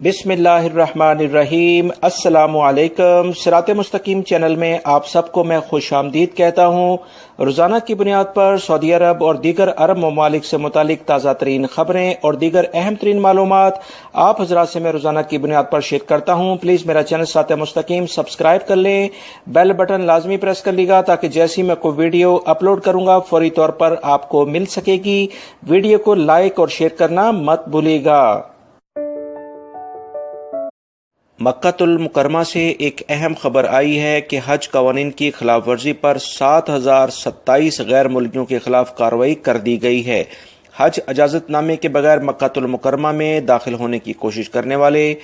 बिस्मिल्लाहिर्रहमानिर्रहीम। अस्सलामु अलैकुम। सिरात मुस्तकीम चैनल में आप सबको मैं खुश आमदीद कहता हूँ। रोजाना की बुनियाद पर सऊदी अरब और दीगर अरब ममालिक से मुतालिक ताज़ा तरीन खबरें और दीगर अहम तरीन मालूमात आप हजरात से मैं रोजाना की बुनियाद पर शेयर करता हूँ। प्लीज मेरा चैनल सिरात मुस्तकीम सब्सक्राइब कर लें, बेल बटन लाजमी प्रेस कर लीजिएगा ताकि जैसी मैं कोई वीडियो अपलोड करूंगा फौरी तौर पर आपको मिल सकेगी। वीडियो को लाइक और शेयर करना मत भूलिएगा। मक्कातुल मुकरमा से एक अहम खबर आई है कि हज कवानीन की खिलाफ वर्जी पर 7027 गैर मुल्कियों के खिलाफ कार्रवाई कर दी गई है। हज इजाजतनामे के बगैर मक्कातुल मुकरमा में दाखिल होने की कोशिश करने वाले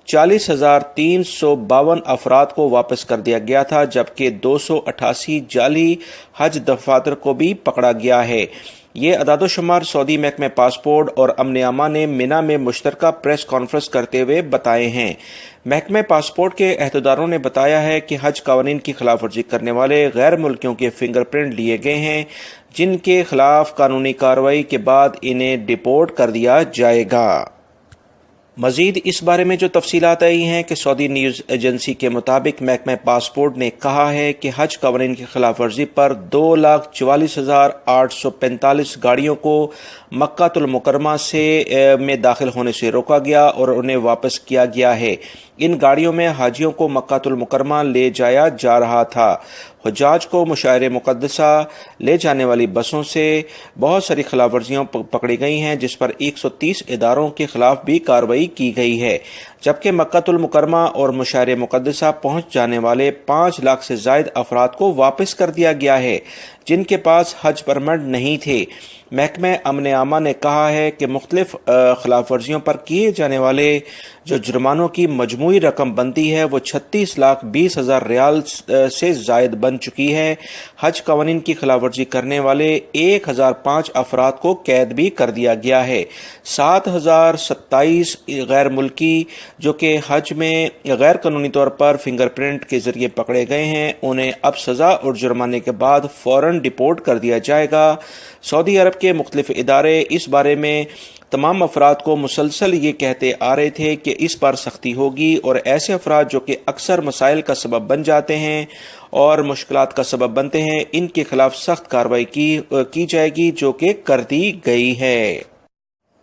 40,352 अफराद को वापस कर दिया गया था, जबकि 288 जाली हज दफातर को भी पकड़ा गया है। ये अदादोशुमार सऊदी महकमे पासपोर्ट और अमन अमा ने मिना में मुश्तरका प्रेस कॉन्फ्रेंस करते हुए बताए हैं। महकमे पासपोर्ट के अहदेदारों ने बताया है कि हज कवानीन की खिलाफ वर्जी करने वाले गैर मुल्कियों के फिंगरप्रिंट लिए गए हैं, जिनके खिलाफ कानूनी कार्रवाई के बाद इन्हें डिपोर्ट कर दिया जाएगा। मजीद इस बारे में जो तफसीलात आई हैं कि सऊदी न्यूज़ एजेंसी के मुताबिक महकमा पासपोर्ट ने कहा है कि हज कवानीन की खिलाफ वर्जी पर 2,44,845 गाड़ियों को मक्कातुल मुकरमा से में दाखिल होने से रोका गया और उन्हें वापस किया गया है। इन गाड़ियों में हाजियों को मक्कातुल मुकरमा ले जाया जा रहा था। हुज्जाज को मुशायर मुक़द्दसा ले जाने वाली बसों से बहुत सारी खिलाफ वर्जियाँ पकड़ी गई हैं, जिस पर 130 इदारों के खिलाफ भी कार्रवाई की गई है, जबकि मक्कातुल मुकरमा और मुशायर मुक़द्दसा पहुंच जाने वाले 5 लाख से जायद अफराद को वापस कर दिया गया है, जिनके पास हज परमिट नहीं थे। महकमे अमन आमा ने कहा है कि मुख्तलिफ खिलाफ वर्जियों पर किए जाने वाले जो जुर्मानों की मजमूई रकम बनती है वो 36,20,000 रियाल से जायद बन चुकी है। हज कवानीन की खिलाफ वर्जी करने वाले 1005 अफराद को कैद भी कर दिया गया है। 7,027 गैर मुल्की जो कि हज में गैर कानूनी तौर पर फिंगरप्रिंट के जरिए पकड़े गए हैं, उन्हें अब सजा और जुर्माने के बाद फौरन डिपोर्ट कर दिया जाएगा। सऊदी अरब के मुख्तलिफ इदारे इस बारे में तमाम अफराद को मुसलसल ये कहते आ रहे थे कि इस पर सख्ती होगी और ऐसे अफराद जो कि अक्सर मसाइल का सबब बन जाते हैं और मुश्किलात का सबब बनते हैं, इनके खिलाफ सख्त कार्रवाई की जाएगी, जो कि कर दी गई है।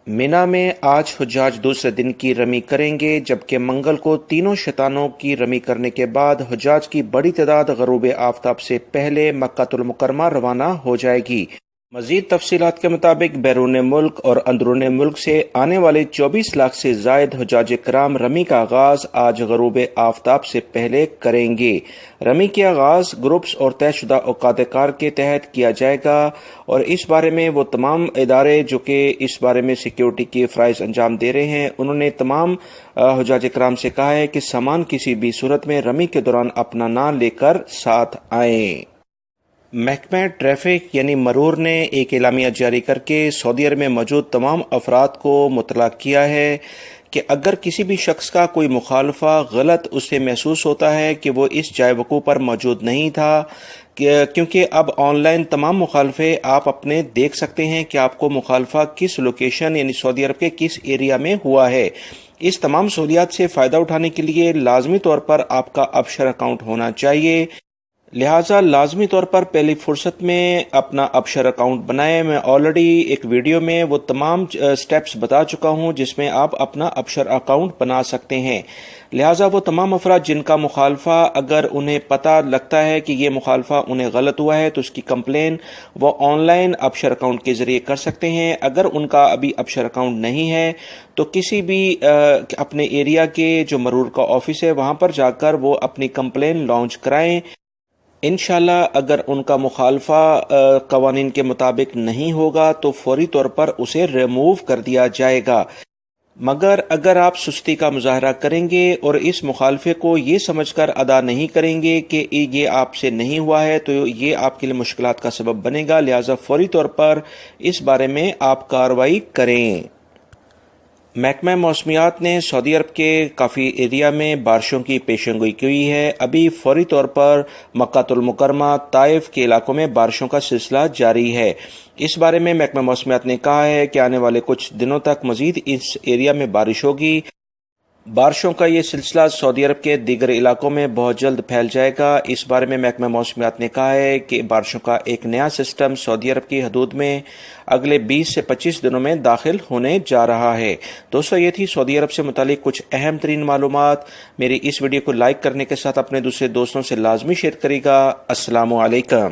मिना में आज हुज्जाज दूसरे दिन की रमी करेंगे, जबकि मंगल को तीनों शैतानों की रमी करने के बाद हुज्जाज की बड़ी तादाद गरूब आफताब से पहले मक्कातुल मुकरमा रवाना हो जाएगी। मजीद तफसीलात के मुताबिक बैरून मुल्क और अंदरून मुल्क से आने वाले 24 लाख से जायद हुज्जाज कराम रमी का आगाज आज गरूब आफताब से पहले करेंगे। रमी के आगाज ग्रुप्स और तयशुदा औकात कार के तहत किया जाएगा और इस बारे में वो तमाम इदारे जो कि इस बारे में सिक्योरिटी के फ़राइज़ अंजाम दे रहे हैं, उन्होंने तमाम हुज्जाज कराम से कहा है कि सामान किसी भी सूरत में रमी के दौरान अपना ना लेकर साथ आएं। महकमा ट्रैफिक यानी मरूर ने एक एलामिया जारी करके सऊदी अरब में मौजूद तमाम अफराद को मुतला किया है कि अगर किसी भी शख्स का कोई मुखालफा गलत उसे महसूस होता है कि वो इस जाय वक़ूफ़ पर मौजूद नहीं था, क्योंकि अब ऑनलाइन तमाम मुखालफे आप अपने देख सकते हैं कि आपको मुखालफा किस लोकेशन यानी सऊदी अरब के किस एरिया में हुआ है। इस तमाम सहूलियात से फ़ायदा उठाने के लिए लाजमी तौर पर आपका अबशर अकाउंट होना चाहिए, लिहाजा लाजमी तौर पर पहली फुर्सत में अपना अबशर अकाउंट बनाएं। मैं ऑलरेडी एक वीडियो में वो तमाम स्टेप्स बता चुका हूं जिसमें आप अपना अबशर अकाउंट बना सकते हैं। लिहाजा वो तमाम अफराद जिनका मुखालफा अगर उन्हें पता लगता है कि ये मुखालफा उन्हें गलत हुआ है तो उसकी कंप्लेन वो ऑनलाइन अबशर अकाउंट के जरिए कर सकते हैं। अगर उनका अभी अबशर अकाउंट नहीं है तो किसी भी अपने एरिया के जो मरूर का ऑफिस है वहां पर जाकर वो अपनी कंप्लेन लॉन्च कराएं। इंशाल्लाह अगर उनका मुखालफा कवानीन के मुताबिक नहीं होगा तो फौरी तौर पर उसे रिमूव कर दिया जाएगा। मगर अगर आप सुस्ती का मुजाहरा करेंगे और इस मुखालफे को ये समझकर अदा नहीं करेंगे कि ये आपसे नहीं हुआ है तो ये आपके लिए मुश्किलात का सबब बनेगा। लिहाजा फौरी तौर पर इस बारे में आप कार्रवाई करें। महकमा मौसमियात ने सऊदी अरब के काफ़ी एरिया में बारिशों की पेशेंगोई की है। अभी फौरी तौर पर मक्कातुल मुकरमा, ताइफ के इलाकों में बारिशों का सिलसिला जारी है। इस बारे में महकमा मौसमियात ने कहा है कि आने वाले कुछ दिनों तक मजीद इस एरिया में बारिश होगी। بارشوں کا یہ سلسلہ سعودی عرب کے دیگر علاقوں میں بہت جلد پھیل جائے گا۔ اس بارے میں محکمہ موسمیات نے کہا ہے کہ بارشوں کا ایک نیا سسٹم سعودی عرب کی حدود میں اگلے 20 سے 25 دنوں میں داخل ہونے جا رہا ہے۔ دوستو، یہ تھی سعودی عرب سے متعلق کچھ اہم ترین معلومات۔ میری اس ویڈیو کو لائک کرنے کے ساتھ اپنے دوسرے دوستوں سے لازمی شیئر کرے گا۔ السلام علیکم۔